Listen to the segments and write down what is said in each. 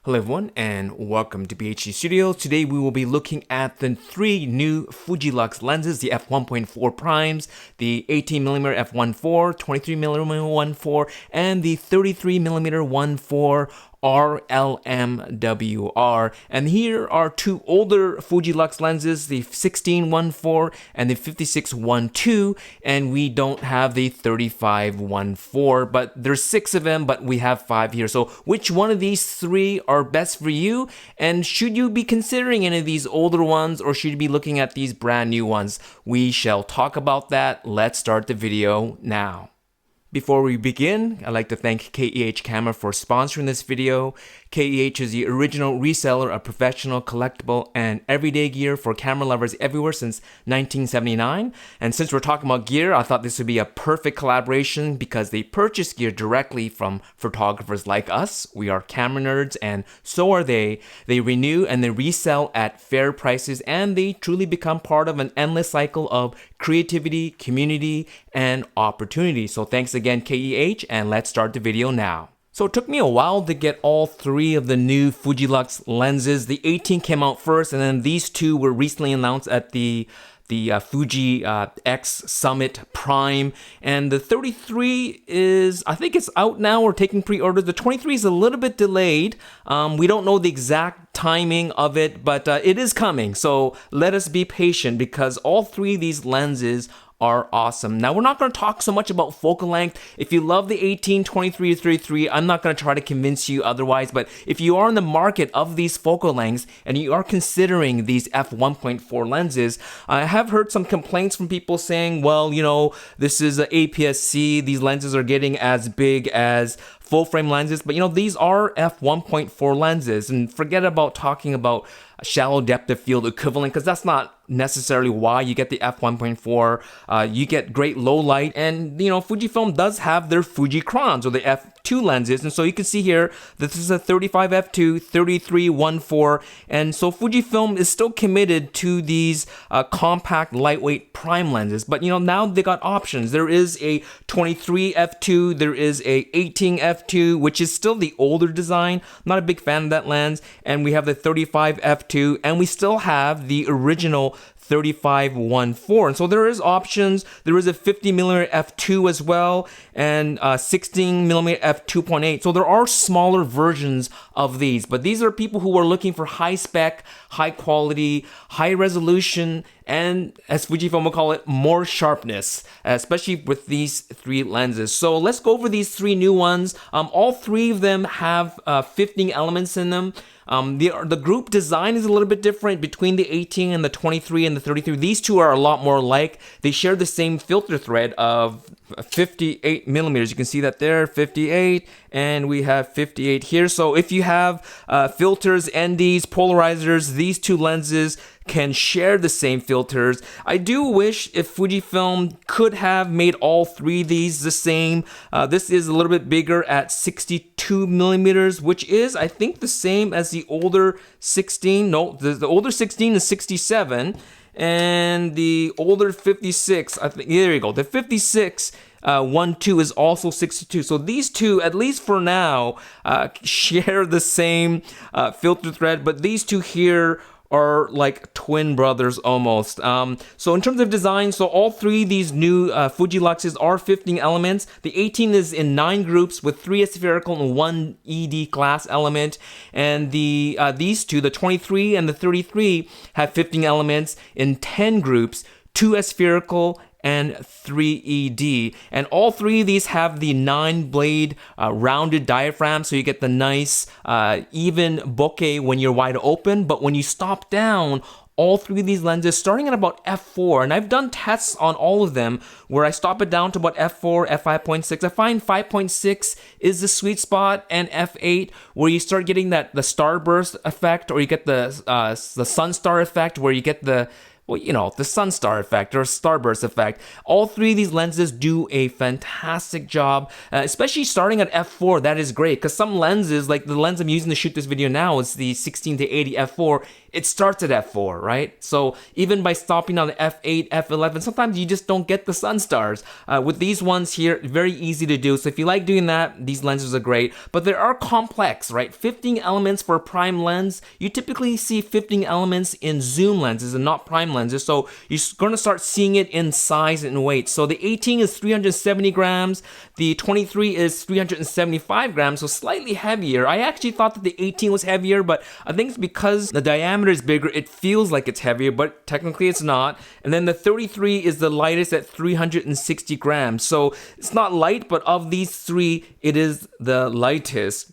Hello everyone and welcome to BHD Studios. Today we will be looking at the three new Fujilux lenses, the f1.4 primes, the 18mm f1.4, 23mm 1.4, and the 33mm 1.4 RLMWR. And here are two older Fujilux lenses, the 16-1.4 and the 56-1.2, and we don't have the 35-1.4, but there's 6 of them, but we have 5 here. So which one of these three are best for you? And should you be considering any of these older ones, or should you be looking at these brand new ones? We shall talk about that. Let's start the video now. Before we begin, I'd like to thank KEH Camera for sponsoring this video. KEH is the original reseller of professional, collectible, and everyday gear for camera lovers everywhere since 1979. And since we're talking about gear, I thought this would be a perfect collaboration because they purchase gear directly from photographers like us. We are camera nerds, and so are they. They renew and they resell at fair prices, and they truly become part of an endless cycle of creativity, community, and opportunity. So thanks again, KEH, and let's start the video now. So it took me a while to get all three of the new Fujilux lenses. The 18 came out first, and then these two were recently announced at the Fuji X Summit Prime. And the 33 is, I think it's out now or taking pre-orders. The 23 is a little bit delayed. We don't know the exact timing of it, but it is coming. So let us be patient because all three of these lenses are awesome. Now, we're not going to talk so much about focal length. If you love the 18, 23, 33, I'm not going to try to convince you otherwise, but if you are in the market of these focal lengths and you are considering these f1.4 lenses, I have heard some complaints from people saying, well, you know, this is an APS-C, these lenses are getting as big as full frame lenses, but you know, these are f1.4 lenses, and forget about talking about shallow depth of field equivalent, because that's not necessarily why you get the f1.4. You get great low light, and you know, Fujifilm does have their Fuji Crons or the f2 lenses, and so you can see here that this is a 35 f2, 33 1.4, and so Fujifilm is still committed to these compact, lightweight prime lenses. But you know, now they got options. There is a 23 f2, there is a 18 f2, which is still the older design. I'm not a big fan of that lens, and we have the 35 f2, and we still have the original 35 1.4, and so there is options. There is a 50mm f2 as well, and 16mm f2.8. So there are smaller versions of these, but these are people who are looking for high spec, high quality, high resolution, and as Fujifilm will call it, more sharpness, especially with these three lenses. So let's go over these three new ones. All three of them have 15 elements in them. The group design is a little bit different between the 18 and the 23 and the 33. These two are a lot more alike. They share the same filter thread of 58 millimeters. You can see that there, 58, and we have 58 here. So if you have filters, NDs, polarizers, these two lenses can share the same filters. I do wish if Fujifilm could have made all three of these the same. This is a little bit bigger at 62 millimeters, which is, I think, the same as the older 16. No, the older 16 is 67, and the older 56, I think, there you go. The 56 1.2 is also 62. So these two, at least for now, share the same filter thread, but these two here are like twin brothers almost. So in terms of design, so all three of these new Fujiluxes are 15 elements. The 18 is in 9 groups with 3 aspherical and 1 ED glass element. And these two, the 23 and the 33, have 15 elements in 10 groups, 2 aspherical and 3 ED. And all three of these have the 9-blade rounded diaphragm, so you get the nice even bokeh when you're wide open. But when you stop down, all three of these lenses, starting at about f4, and I've done tests on all of them where I stop it down to about f4, f5.6. I find 5.6 is the sweet spot, and f8 where you start getting the starburst effect, or you get the sun star effect, where you get the sun star effect or starburst effect. All three of these lenses do a fantastic job, especially starting at f4. That is great, because some lenses, like the lens I'm using to shoot this video now, is the 16 to 80 f4. it starts at f4, right? So even by stopping on the f8, f11, sometimes you just don't get the sun stars. With these ones here, very easy to do. So if you like doing that, these lenses are great. But there are complex, right? 15 elements for a prime lens. You typically see 15 elements in zoom lenses and not prime lenses. So you're going to start seeing it in size and weight. So the 18 is 370 grams. The 23 is 375 grams, so slightly heavier. I actually thought that the 18 was heavier, but I think it's because the diameter is bigger, it feels like it's heavier, but technically it's not. And then the 33 is the lightest at 360 grams. So it's not light, but of these three, it is the lightest.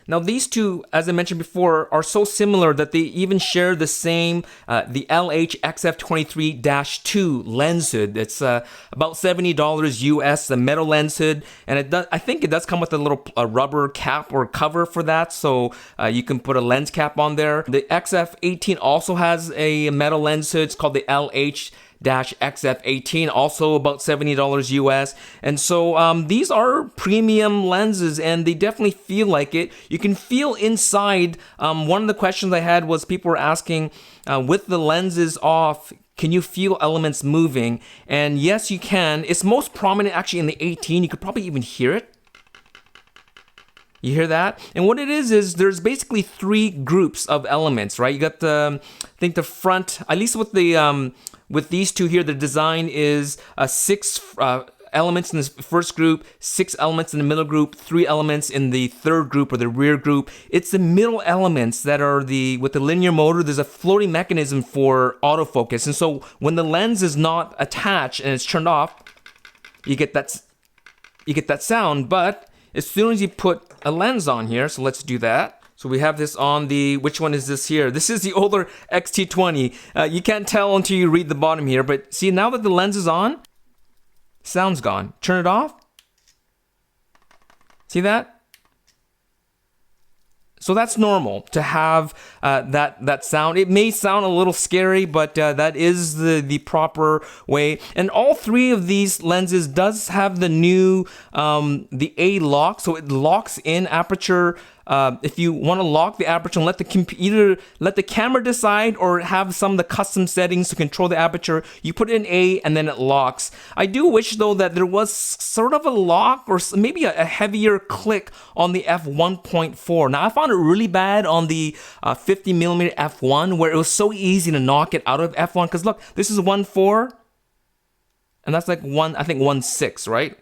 Now these two, as I mentioned before, are so similar that they even share the same, the LH XF23-2 lens hood. It's about $70 US, the metal lens hood, and it does, I think it does come with a little rubber cap or cover for that, so you can put a lens cap on there. The XF18 also has a metal lens hood. It's called the LH XF18, also about $70 US. And so these are premium lenses and they definitely feel like it. You can feel inside. One of the questions I had was people were asking, with the lenses off, can you feel elements moving? And yes, you can. It's most prominent actually in the 18. You could probably even hear it. You hear that? And what it is there's basically three groups of elements, right? You got the, I think the front, at least with the, with these two here, the design is 6 elements in the first group, 6 elements in the middle group, 3 elements in the third group or the rear group. It's the middle elements that are with the linear motor, there's a floating mechanism for autofocus. And so when the lens is not attached and it's turned off, you get that sound. But as soon as you put a lens on here, so let's do that. So we have this on the, which one is this here? This is the older X-T20. You can't tell until you read the bottom here, but see, now that the lens is on, sound's gone. Turn it off. See that? So that's normal to have that sound. It may sound a little scary, but that is the proper way. And all three of these lenses does have the new the A lock, so it locks in aperture. If you want to lock the aperture and either let the camera decide or have some of the custom settings to control the aperture, you put in A and then it locks. I do wish though that there was sort of a lock or maybe a heavier click on the f1.4. Now I found it really bad on the 50mm f1 where it was so easy to knock it out of f1 because look, this is 1.4 and that's like 1.6, right?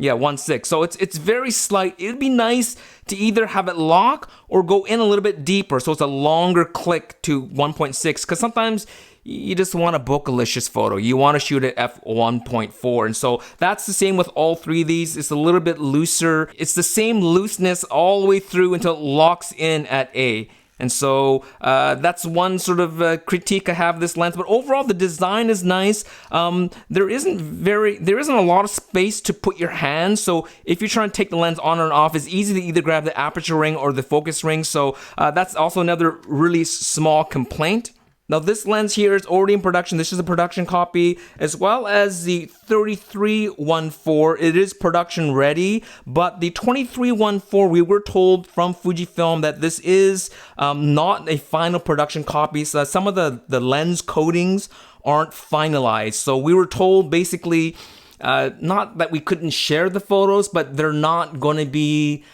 Yeah, 1.6. So it's very slight. It'd be nice to either have it lock or go in a little bit deeper. So it's a longer click to 1.6 because sometimes you just want a bokeh-licious photo. You want to shoot at f1.4. And so that's the same with all three of these. It's a little bit looser. It's the same looseness all the way through until it locks in at A. And so that's one sort of critique I have of this lens. But overall, the design is nice. There isn't a lot of space to put your hand. So if you're trying to take the lens on and off, it's easy to either grab the aperture ring or the focus ring. So that's also another really small complaint. Now this lens here is already in production. This is a production copy, as well as the 3314. It is production ready, but the 2314, we were told from Fujifilm that this is not a final production copy. So some of the lens coatings aren't finalized. So we were told basically, not that we couldn't share the photos, but they're not going to be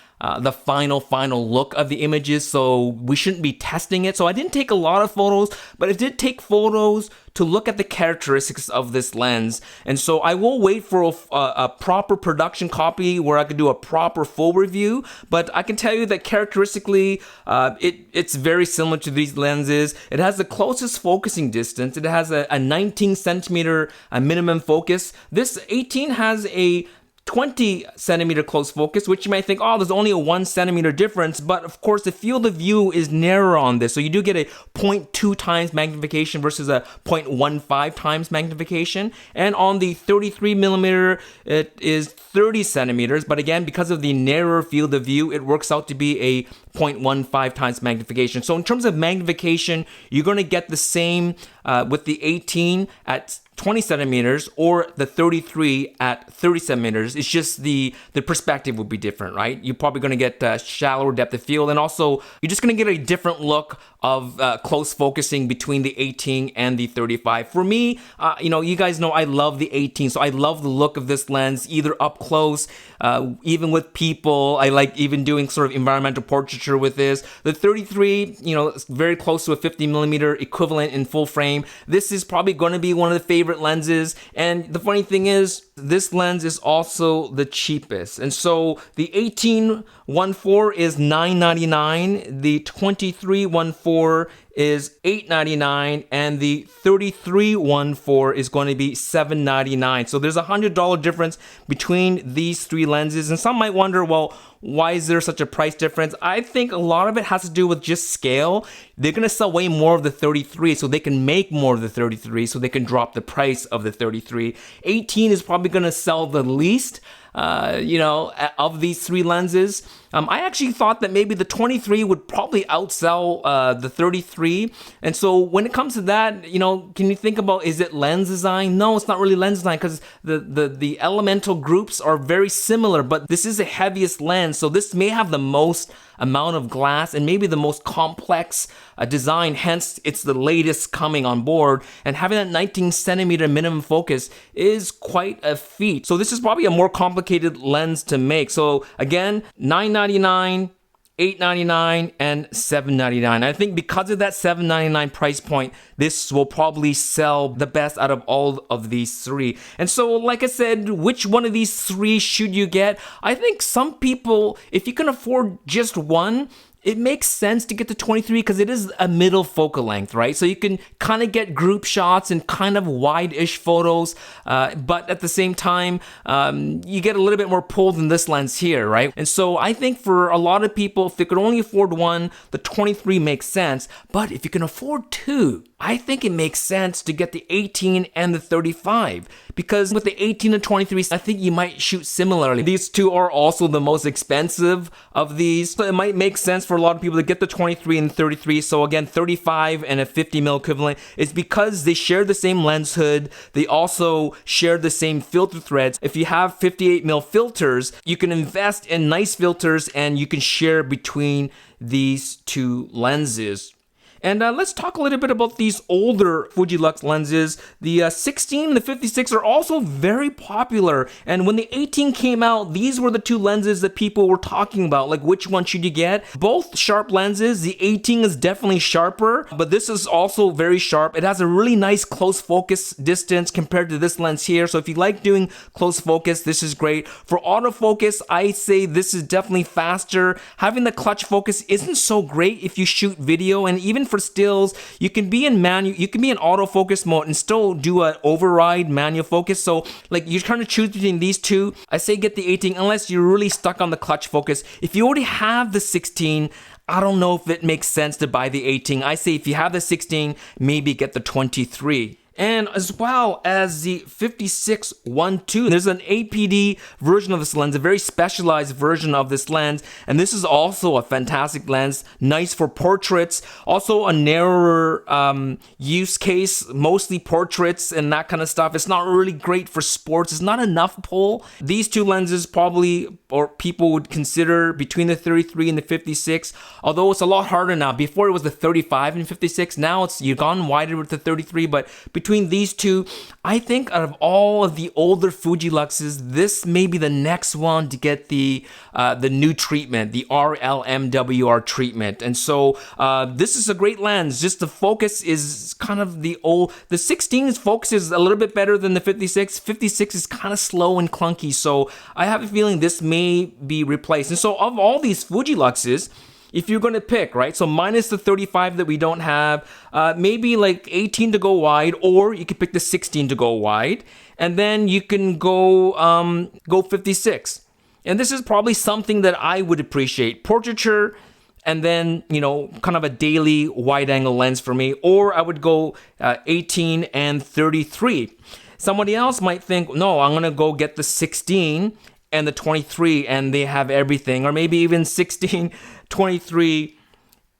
the final look of the images, so we shouldn't be testing it. So I didn't take a lot of photos, but I did take photos to look at the characteristics of this lens. And so I will wait for a proper production copy where I can do a proper full review, but I can tell you that characteristically, it's very similar to these lenses. It has the closest focusing distance. It has a 19 centimeter minimum focus. This 18 has a 20 centimeter close focus, which you might think, oh, there's only a 1 centimeter difference. But of course, the field of view is narrower on this. So you do get a 0.2 times magnification versus a 0.15 times magnification. And on the 33mm, it is 30 centimeters. But again, because of the narrower field of view, it works out to be a 0.15 times magnification. So in terms of magnification, you're going to get the same with the 18 at 20 centimeters or the 33 at 30 centimeters. It's just the perspective would be different, right? You're probably going to get shallower depth of field, and also you're just going to get a different look of close focusing between the 18 and the 35. For me, you guys know I love the 18, so I love the look of this lens, either up close, even with people. I like even doing sort of environmental portraiture with this. The 33, it's very close to a 50mm equivalent in full frame. This is probably going to be one of the favorite lenses, and the funny thing is this lens is also the cheapest. And so the 18-1.4 is $999, the 23-1.4 is $899, and the 33-1.4 is going to be $799. So there's $100 difference between these three lenses, and some might wonder, well, why is there such a price difference? I think a lot of it has to do with just scale. They're going to sell way more of the 33, so they can make more of the 33, so they can drop the price of the 33. 18 is probably going to sell the least, of these three lenses. I actually thought that maybe the 23 would probably outsell the 33. And so when it comes to that, can you think about, is it lens design? No, it's not really lens design, because the elemental groups are very similar, but this is the heaviest lens. So this may have the most amount of glass and maybe the most complex design, hence it's the latest coming on board, and having that 19 centimeter minimum focus is quite a feat. So this is probably a more complicated lens to make. So again, $999, $899, and $799. I think because of that $799 price point, this will probably sell the best out of all of these three. And so, like I said, which one of these three should you get? I think some people, if you can afford just one, it makes sense to get the 23 because it is a middle focal length, right? So you can kind of get group shots and kind of wide-ish photos, but at the same time, you get a little bit more pull than this lens here, right? And so I think for a lot of people, if they could only afford one, the 23 makes sense. But if you can afford two, I think it makes sense to get the 18 and the 35, because with the 18 and 23, I think you might shoot similarly. These two are also the most expensive of these, so it might make sense for a lot of people to get the 23 and 33. So again, 35 and a 50mm equivalent is because they share the same lens hood. They also share the same filter threads. If you have 58mm filters, you can invest in nice filters and you can share between these two lenses. And let's talk a little bit about these older Fujilux lenses. The 16 and the 56 are also very popular. And when the 18 came out, these were the two lenses that people were talking about. Like, which one should you get? Both sharp lenses. The 18 is definitely sharper, but this is also very sharp. It has a really nice close focus distance compared to this lens here. So if you like doing close focus, this is great. For autofocus, I say this is definitely faster. Having the clutch focus isn't so great if you shoot video, and even for stills, you can be in autofocus mode and still do an override manual focus. So like, you're trying to choose between these two, I say get the 18 unless you're really stuck on the clutch focus. If you already have the 16, I don't know if it makes sense to buy the 18. I say if you have the 16, maybe get the 23. And as well as the 56-1.2. There's an APD version of this lens, a very specialized version of this lens, and this is also a fantastic lens, nice for portraits, also a narrower use case, mostly portraits and that kind of stuff. It's not really great for sports. It's not enough pull. These two lenses probably, or people would consider between the 33 and the 56, although it's a lot harder now. Before it was the 35 and 56, now you've gone wider with the 33, but between these two, I think out of all of the older Fujiluxes, this may be the next one to get the new treatment, the RLMWR treatment. And so this is a great lens. Just the focus is kind of the 16's focus is a little bit better than the 56. 56 is kind of slow and clunky. So I have a feeling this may be replaced. And so of all these Fujiluxes, if you're going to pick, right, so minus the 35 that we don't have, maybe like 18 to go wide, or you could pick the 16 to go wide, and then you can go 56. And this is probably something that I would appreciate. Portraiture, and then, kind of a daily wide angle lens for me, or I would go 18 and 33. Somebody else might think, no, I'm going to go get the 16 and the 23, and they have everything, or maybe even 16, 23,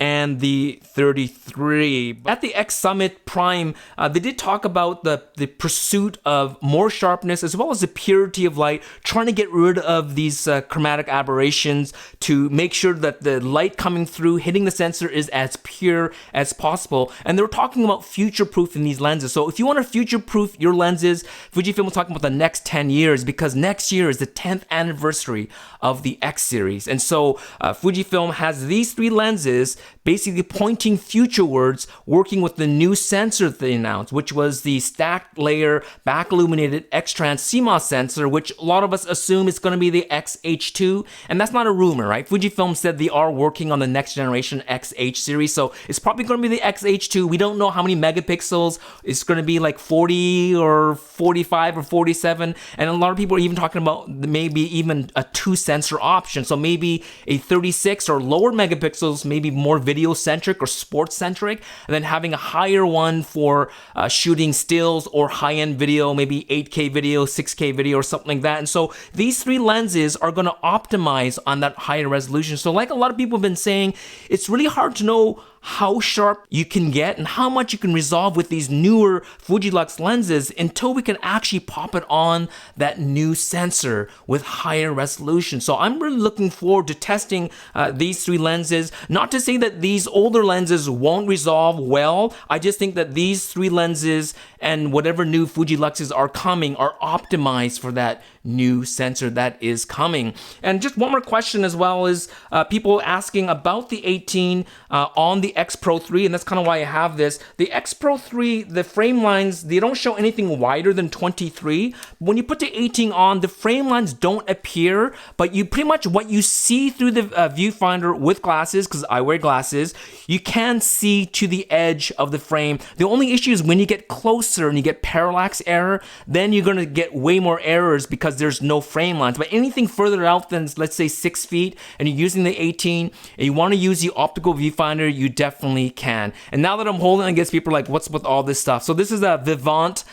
and the 33. At the X Summit Prime, they did talk about the pursuit of more sharpness as well as the purity of light, trying to get rid of these chromatic aberrations to make sure that the light coming through, hitting the sensor is as pure as possible. And they were talking about future-proofing these lenses. So if you want to future-proof your lenses, Fujifilm was talking about the next 10 years because next year is the 10th anniversary of the X series. And so Fujifilm has these 3 lenses basically pointing futurewards, working with the new sensor they announced, which was the stacked layer back illuminated X-trans CMOS sensor, which a lot of us assume is going to be the XH2. And that's not a rumor, right? Fujifilm said they are working on the next generation XH series. So it's probably going to be the XH2. We don't know how many megapixels. It's going to be like 40 or 45 or 47. And a lot of people are even talking about maybe even a 2 sensor option. So maybe a 36 or lower megapixels, maybe more video-centric or sports-centric, and then having a higher one for shooting stills or high-end video, maybe 8K video, 6K video, or something like that. And so these 3 lenses are going to optimize on that higher resolution. So like a lot of people have been saying, it's really hard to know how sharp you can get and how much you can resolve with these newer Fujilux lenses until we can actually pop it on that new sensor with higher resolution. So I'm really looking forward to testing these 3 lenses. Not to say that these older lenses won't resolve well. I just think that these 3 lenses and whatever new Fujiluxes are coming are optimized for that new sensor that is coming. And just one more question as well is people asking about the 18 on the X Pro 3, and that's kind of why I have this. The X Pro 3, the frame lines, they don't show anything wider than 23. When you put the 18 on, the frame lines don't appear, but you pretty much what you see through the viewfinder with glasses, because I wear glasses, you can see to the edge of the frame. The only issue is when you get closer and you get parallax error, then you're going to get way more errors because there's no frame lines. But anything further out than, let's say, 6 feet, and you're using the 18, and you want to use the optical viewfinder, you definitely can. And now that I'm holding it, I guess people are like, what's with all this stuff? So this is a Vivant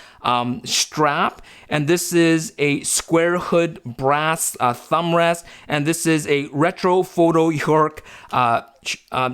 strap, and this is a square hood brass thumb rest, and this is a retro photo York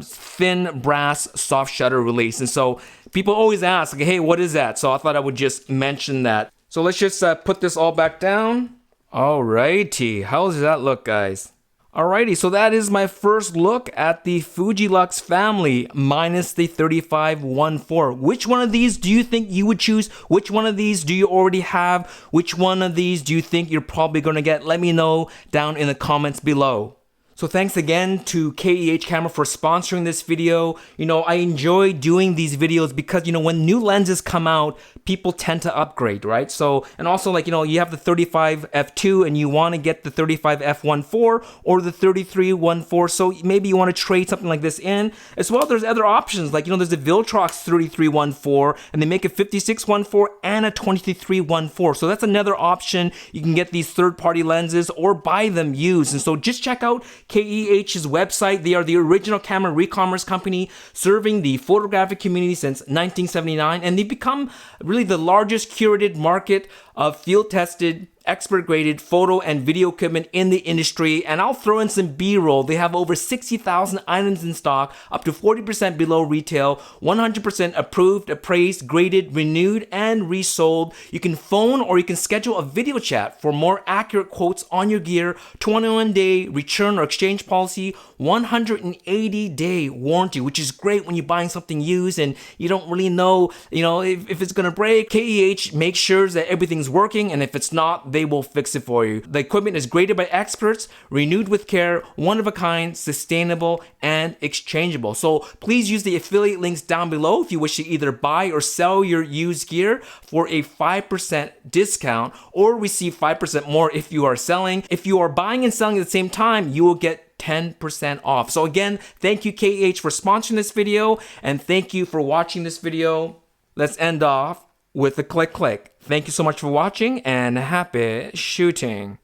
thin brass soft shutter release. And so people always ask, like, hey, what is that? So I thought I would just mention that. So let's just put this all back down. Alrighty, how does that look, guys? Alrighty, so that is my first look at the Fujilux family minus the 3514. Which one of these do you think you would choose? Which one of these do you already have? Which one of these do you think you're probably going to get? Let me know down in the comments below. So thanks again to KEH Camera for sponsoring this video. You know, I enjoy doing these videos because, you know, when new lenses come out, people tend to upgrade, right? So, and also, like, you know, you have the 35 f2 and you want to get the 35 f1.4 or the 3314. So maybe you want to trade something like this in. As well, there's other options. Like, you know, there's the Viltrox 3314 and they make a 5614 and a 2314. So that's another option. You can get these third-party lenses or buy them used. And so just check out KEH's website. They are the original camera re-commerce company serving the photographic community since 1979, and they've become really the largest curated market of field-tested, expert-graded photo and video equipment in the industry. And I'll throw in some B-roll. They have over 60,000 items in stock, up to 40% below retail, 100% approved, appraised, graded, renewed, and resold. You can phone or you can schedule a video chat for more accurate quotes on your gear, 21-day return or exchange policy, 180-day warranty, which is great when you're buying something used and you don't really know, you know, if it's gonna break. KEH makes sure that everything's working, and if it's not, they will fix it for you. The equipment is graded by experts, renewed with care, one of a kind, sustainable, and exchangeable. So please use the affiliate links down below if you wish to either buy or sell your used gear for a 5% discount, or receive 5% more if you are selling. If you are buying and selling at the same time, you will get 10% off. So again, thank you KEH for sponsoring this video, and thank you for watching this video. Let's end off with a click. Thank you so much for watching, and happy shooting.